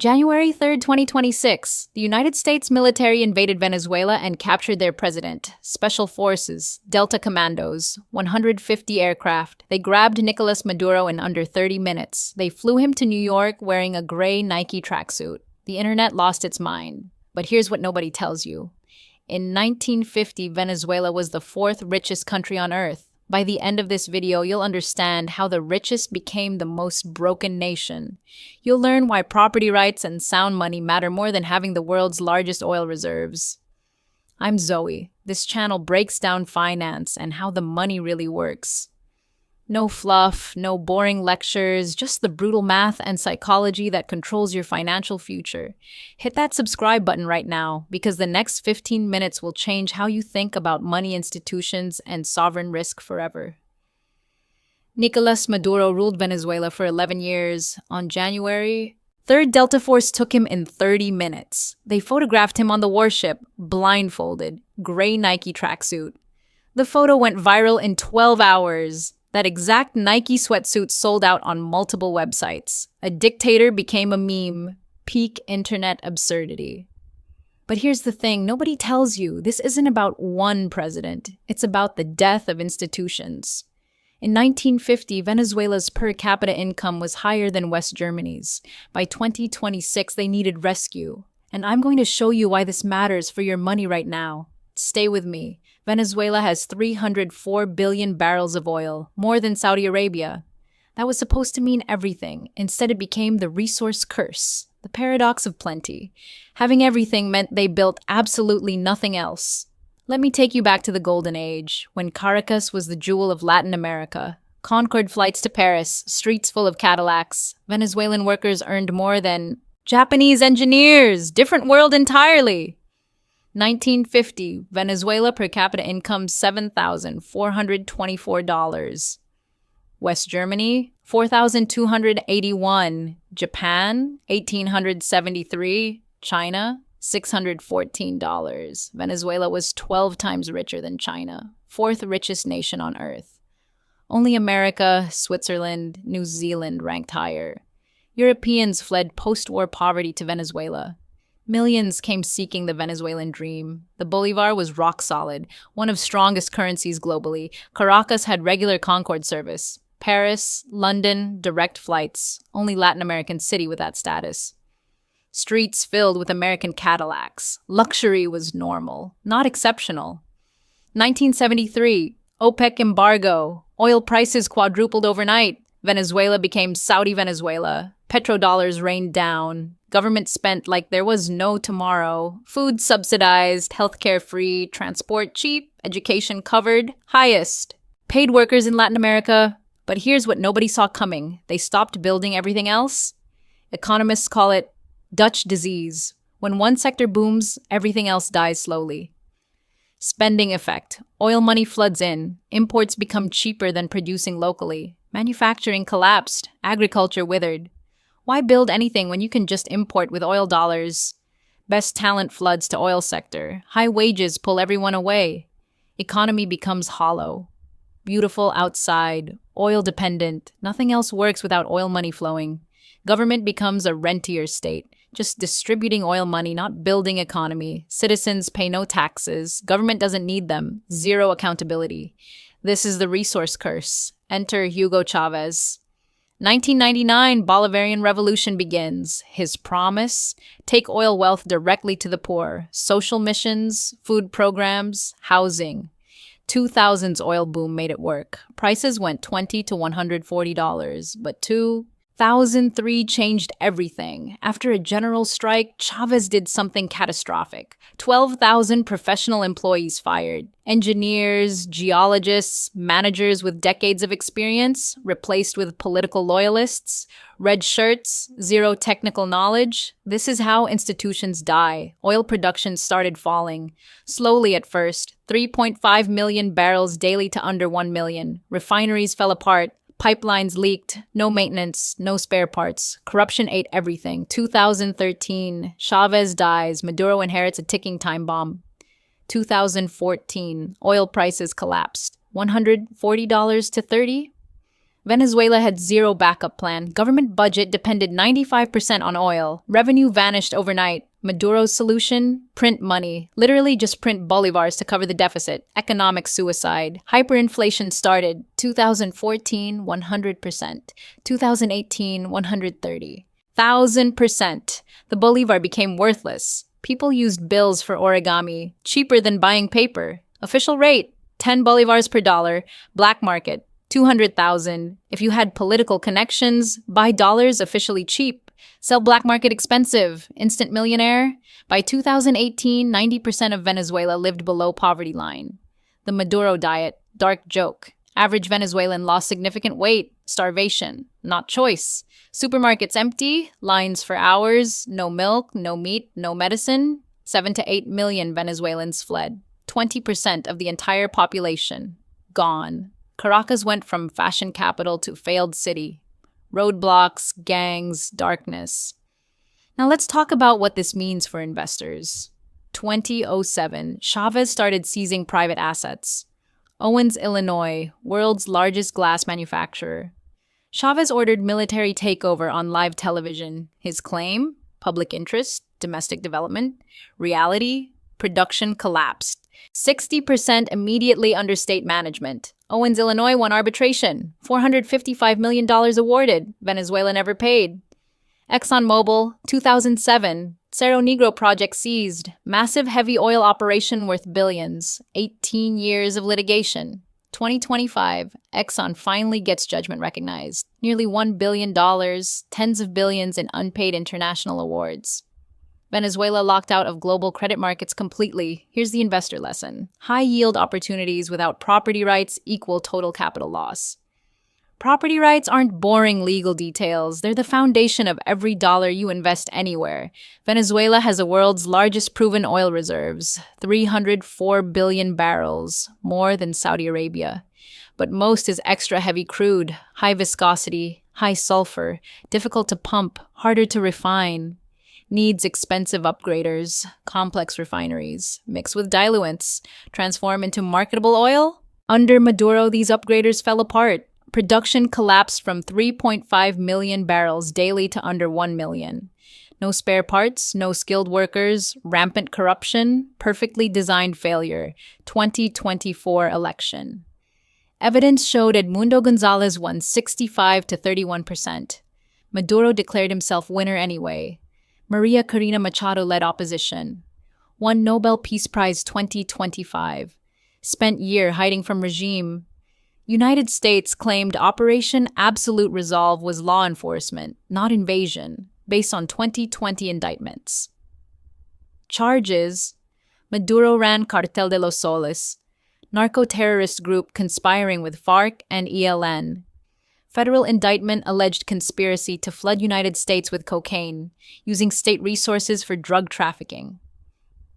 January 3rd, 2026, the United States military invaded Venezuela and captured their president. Special Forces, Delta Commandos, 150 aircraft. They grabbed Nicolas Maduro in under 30 minutes. They flew him to New York wearing a gray Nike tracksuit. The internet lost its mind. But here's what nobody tells you. In 1950, Venezuela was the fourth richest country on earth. By the end of this video, you'll understand how the richest became the most broken nation. You'll learn why property rights and sound money matter more than having the world's largest oil reserves. I'm Zoe. This channel breaks down finance and how the money really works. No fluff, no boring lectures, just the brutal math and psychology that controls your financial future. Hit that subscribe button right now, because the next 15 minutes will change how you think about money institutions and sovereign risk forever. Nicolas Maduro ruled Venezuela for 11 years. On January 3rd, Delta Force took him in 30 minutes. They photographed him on the warship, blindfolded, gray Nike tracksuit. The photo went viral in 12 hours. That exact Nike sweatsuit sold out on multiple websites. A dictator became a meme. Peak internet absurdity. But here's the thing, nobody tells you this isn't about one president. It's about the death of institutions. In 1950, Venezuela's per capita income was higher than West Germany's. By 2026, they needed rescue. And I'm going to show you why this matters for your money right now. Stay with me. Venezuela has 304 billion barrels of oil, more than Saudi Arabia. That was supposed to mean everything. Instead, it became the resource curse, the paradox of plenty. Having everything meant they built absolutely nothing else. Let me take you back to the Golden Age, when Caracas was the jewel of Latin America. Concorde flights to Paris, streets full of Cadillacs. Venezuelan workers earned more than Japanese engineers. Different world entirely. 1950, Venezuela per capita income $7,424. West Germany, $4,281. Japan, $1,873. China, $614. Venezuela was 12 times richer than China, fourth richest nation on earth. Only America, Switzerland, New Zealand ranked higher. Europeans fled post-war poverty to Venezuela. Millions came seeking the Venezuelan dream. The Bolivar was rock solid, one of strongest currencies globally. Caracas had regular Concorde service. Paris, London, direct flights. Only Latin American city with that status. Streets filled with American Cadillacs. Luxury was normal, not exceptional. 1973, OPEC embargo. Oil prices quadrupled overnight. Venezuela became Saudi Venezuela. Petrodollars rained down. Government spent like there was no tomorrow. Food subsidized, healthcare free, transport cheap, education covered, highest. Paid workers in Latin America. But here's what nobody saw coming. They stopped building everything else. Economists call it Dutch disease. When one sector booms, everything else dies slowly. Spending effect. Oil money floods in. Imports become cheaper than producing locally. Manufacturing collapsed. Agriculture withered. Why build anything when you can just import with oil dollars? Best talent floods to oil sector. High wages pull everyone away. Economy becomes hollow. Beautiful outside. Oil dependent. Nothing else works without oil money flowing. Government becomes a rentier state. Just distributing oil money, not building economy. Citizens pay no taxes. Government doesn't need them. Zero accountability. This is the resource curse. Enter Hugo Chavez. 1999, Bolivarian Revolution begins. His promise? Take oil wealth directly to the poor. Social missions, food programs, housing. 2000's oil boom made it work. Prices went $20 to $140, but 2003 changed everything. After a general strike, Chavez did something catastrophic. 12,000 professional employees fired. Engineers, geologists, managers with decades of experience replaced with political loyalists. Red shirts, zero technical knowledge. This is how institutions die. Oil production started falling. Slowly at first, 3.5 million barrels daily to under 1 million. Refineries fell apart. Pipelines leaked, no maintenance, no spare parts. Corruption ate everything. 2013, Chavez dies. Maduro inherits a ticking time bomb. 2014, oil prices collapsed. $140 to $30? Venezuela had zero backup plan. Government budget depended 95% on oil. Revenue vanished overnight. Maduro's solution? Print money. Literally just print bolivars to cover the deficit. Economic suicide. Hyperinflation started. 2014, 100%. 2018, 130. 1,000%. The bolivar became worthless. People used bills for origami, cheaper than buying paper. Official rate, 10 bolivars per dollar. Black market, 200,000. If you had political connections, buy dollars officially cheap. Sell black market expensive. Instant millionaire. By 2018, 90% of Venezuela lived below poverty line. The Maduro diet, dark joke. Average Venezuelan lost significant weight. Starvation, not choice. Supermarkets empty, lines for hours, no milk, no meat, no medicine. 7 to 8 million Venezuelans fled. 20% of the entire population. Gone. Caracas went from fashion capital to failed city. Roadblocks, gangs, darkness. Now let's talk about what this means for investors. 2007, Chavez started seizing private assets. Owens-Illinois, world's largest glass manufacturer. Chavez ordered military takeover on live television. His claim? Public interest, domestic development. Reality? Production collapsed. 60% immediately under state management. Owens-Illinois won arbitration. $455 million awarded. Venezuela never paid. ExxonMobil, 2007. Cerro Negro project seized. Massive heavy oil operation worth billions. 18 years of litigation. 2025, Exxon finally gets judgment recognized. Nearly $1 billion, tens of billions in unpaid international awards. Venezuela locked out of global credit markets completely. Here's the investor lesson. High yield opportunities without property rights equal total capital loss. Property rights aren't boring legal details. They're the foundation of every dollar you invest anywhere. Venezuela has the world's largest proven oil reserves, 304 billion barrels, more than Saudi Arabia. But most is extra heavy crude, high viscosity, high sulfur, difficult to pump, harder to refine. Needs expensive upgraders, complex refineries, mix with diluents, transform into marketable oil? Under Maduro, these upgraders fell apart. Production collapsed from 3.5 million barrels daily to under 1 million. No spare parts, no skilled workers, rampant corruption, perfectly designed failure. 2024 election. Evidence showed Edmundo Gonzalez won 65 to 31%. Maduro declared himself winner anyway. Maria Corina Machado led opposition. Won Nobel Peace Prize 2025. Spent year hiding from regime. United States claimed Operation Absolute Resolve was law enforcement, not invasion, based on 2020 indictments. Charges: Maduro ran Cartel de los Soles, narco-terrorist group conspiring with FARC and ELN. Federal indictment alleged conspiracy to flood United States with cocaine, using state resources for drug trafficking.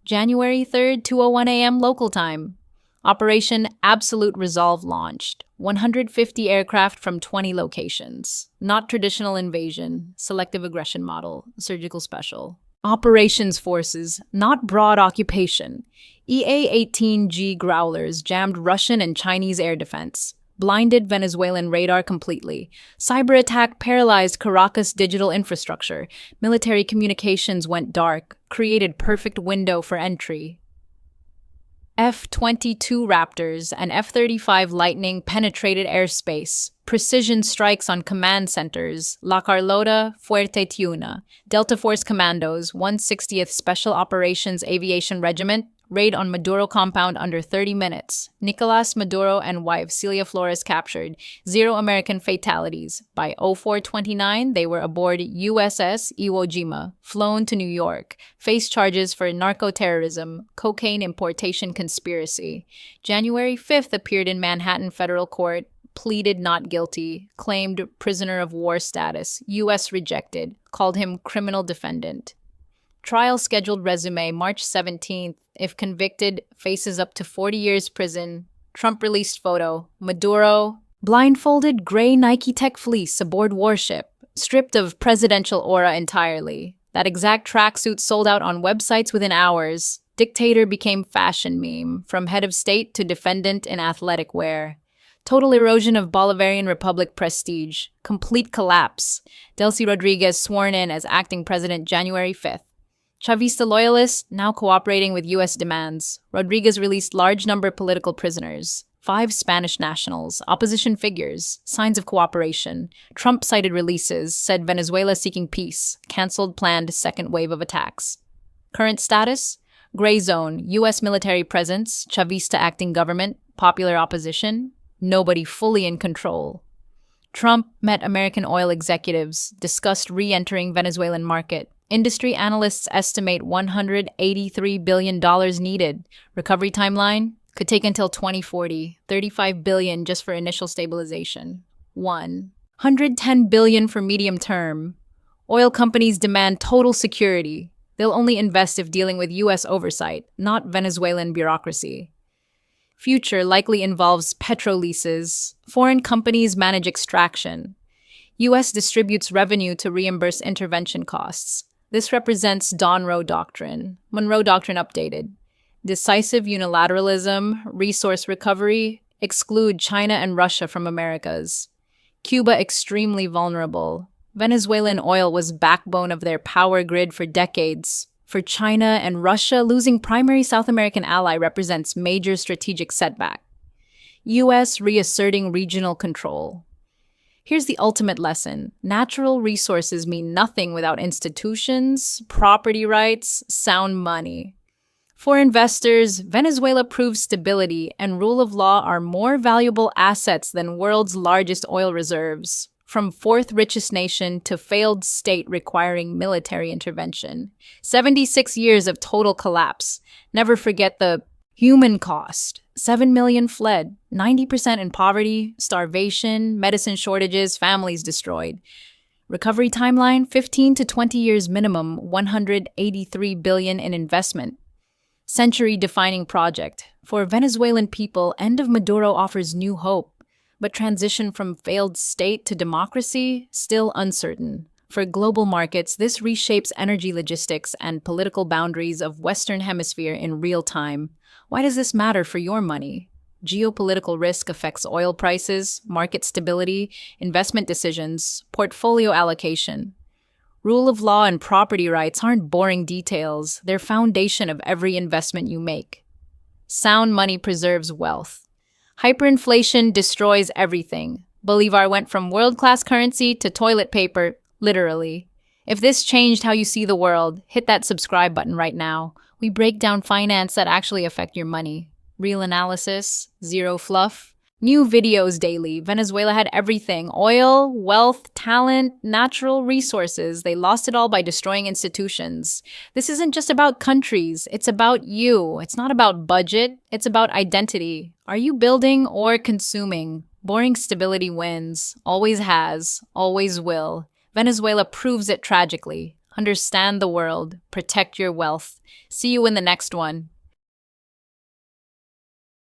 January 3rd, 2:01 a.m. local time. Operation Absolute Resolve launched. 150 aircraft from 20 locations. Not traditional invasion, selective aggression model, surgical special. Operations forces, not broad occupation. EA-18G Growlers jammed Russian and Chinese air defense. Blinded Venezuelan radar completely. Cyber attack paralyzed Caracas digital infrastructure. Military communications went dark. Created perfect window for entry. F-22 Raptors and F-35 Lightning penetrated airspace. Precision strikes on command centers. La Carlota, Fuerte Tiuna. Delta Force Commandos, 160th Special Operations Aviation Regiment, raid on Maduro compound under 30 minutes. Nicolas Maduro and wife Celia Flores captured. 0 American fatalities. By 0429, they were aboard USS Iwo Jima, flown to New York. Face charges for narco-terrorism, cocaine importation conspiracy. January 5th appeared in Manhattan federal court, pleaded not guilty, claimed prisoner of war status, U.S. rejected, called him criminal defendant. Trial scheduled resume March 17th. If convicted, faces up to 40 years prison. Trump released photo. Maduro, blindfolded gray Nike Tech fleece aboard warship, stripped of presidential aura entirely. That exact tracksuit sold out on websites within hours. Dictator became fashion meme, from head of state to defendant in athletic wear. Total erosion of Bolivarian Republic prestige. Complete collapse. Delcy Rodriguez sworn in as acting president January 5th. Chavista loyalists now cooperating with U.S. demands. Rodriguez released large number of political prisoners. 5 Spanish nationals, opposition figures, signs of cooperation. Trump cited releases, said Venezuela seeking peace, canceled planned second wave of attacks. Current status? Gray zone, U.S. military presence, Chavista acting government, popular opposition, nobody fully in control. Trump met American oil executives, discussed re-entering Venezuelan market. Industry analysts estimate $183 billion needed. Recovery timeline? Could take until 2040, $35 billion just for initial stabilization. 1. $110 billion for medium term. Oil companies demand total security. They'll only invest if dealing with U.S. oversight, not Venezuelan bureaucracy. Future likely involves petroleases. Foreign companies manage extraction. U.S. distributes revenue to reimburse intervention costs. This represents Monroe Doctrine. Monroe Doctrine updated. Decisive unilateralism, resource recovery, exclude China and Russia from Americas. Cuba extremely vulnerable. Venezuelan oil was backbone of their power grid for decades. For China and Russia, losing primary South American ally represents major strategic setback. U.S. reasserting regional control. Here's the ultimate lesson. Natural resources mean nothing without institutions, property rights, sound money. For investors, Venezuela proves stability and rule of law are more valuable assets than world's largest oil reserves. From fourth richest nation to failed state requiring military intervention. 76 years of total collapse. Never forget the human cost. 7 million fled, 90% in poverty, starvation, medicine shortages, families destroyed. Recovery timeline, 15 to 20 years minimum, $183 billion in investment. Century-defining project. For Venezuelan people, end of Maduro offers new hope. But transition from failed state to democracy, still uncertain. For global markets, this reshapes energy logistics and political boundaries of Western Hemisphere in real time. Why does this matter for your money? Geopolitical risk affects oil prices, market stability, investment decisions, portfolio allocation. Rule of law and property rights aren't boring details. They're foundation of every investment you make. Sound money preserves wealth. Hyperinflation destroys everything. Bolivar went from world-class currency to toilet paper, literally. If this changed how you see the world, hit that subscribe button right now. We break down finance that actually affect your money. Real analysis, zero fluff. New videos daily. Venezuela had everything. Oil, wealth, talent, natural resources. They lost it all by destroying institutions. This isn't just about countries. It's about you. It's not about budget. It's about identity. Are you building or consuming? Boring stability wins. Always has. Always will. Venezuela proves it tragically. Understand the world. Protect your wealth. See you in the next one.